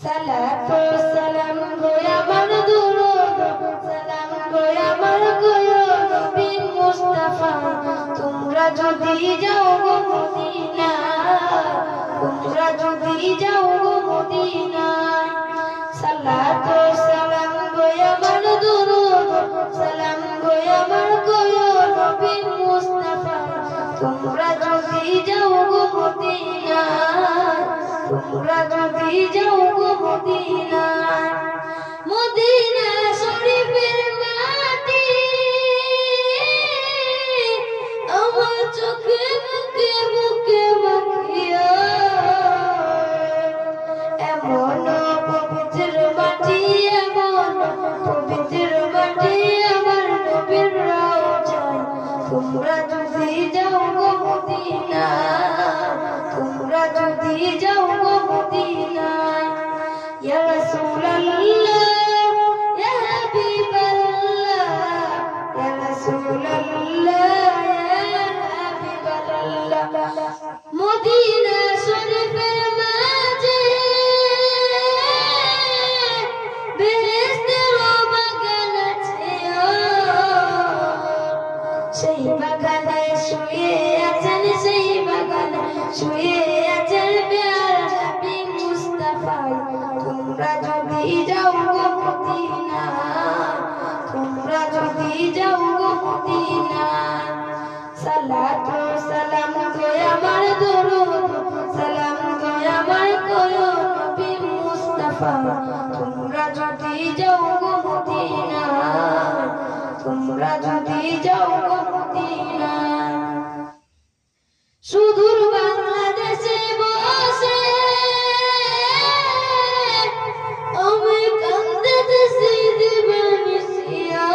সালাত ও সালাম গো আমার দুরূদ সালাম গো আমার নবী মুস্তাফা তোমরা যদি যাও গো মদিনা তোমরা যদি যাও গো মদিনা সালাত ও সালাম গো আমার দুরূদ সালাম গো আমার নবী মুস্তাফা তোমরা যদি যাও গো মদিনা তোমরা যদি যাও গো মদিনা মদিনা শরীফের মাটি আমার চোখে মুখে মুখে মাখিয়া এমন পবিত্র মাটি এমন পবিত্র মাটি আমার নবীর রওজায় তোমরা যদি যাও গো মদিনা তোমরা যদি যাও গো মদিনা ইয়া রাসূলুল্লাহ ইয়া হাবিবাল্লাহ ইয়া রাসূলুল্লাহ ইয়া হাবিবাল্লাহ মদিনা শরীফের মাঝে বেহেশতের বাগান আছে সেই বাগানে শুয়ে আছেন সেই বাগানে শুয়ে আছেন প্যারা নবী মুস্তাফা তোমরা যদি যাও গো মদিনা তোমরা যদি যাও গো মদিনা সালাত ও সালাম গো আমার দুরূদ সালাম গো আমার নবী মুস্তাফা তোমরা যদি যাও গো মদিনা তোমরা যদি যাও গো মদিনা সুদূর বাংলাদেশে বসে আমি কান্দিতেছি দিবানিশিয়া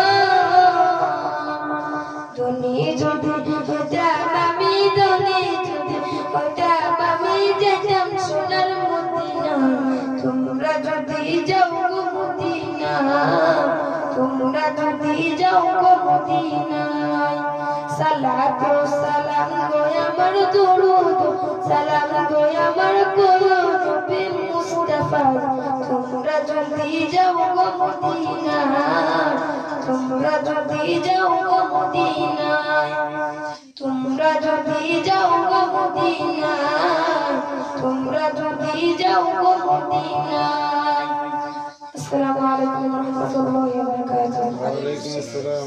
ধনী যদি হইতাম আমি ধনী যদি হইতাম আমি যেতাম সোনার মদিনা তোমরা যদি যাও গো মদিনা তোমরা যদি যাও গো মদিনায় সালাত ও সালাম গো আমার দুরূদ সালাম গো আমার নবী মুস্তাফা তোমরা যদি যাও গো মদিনা তোমরা যদি যাও গো মদিনায় তোমরা যদি যাও গো মদিনায় তোমরা যদি যাও গো মদিনায় আসসালামু আলাইকুম ওয়া রাহমাতুল্লাহি ওয়া বারাকাতুহু। ওয়া আলাইকুম আসসালাম।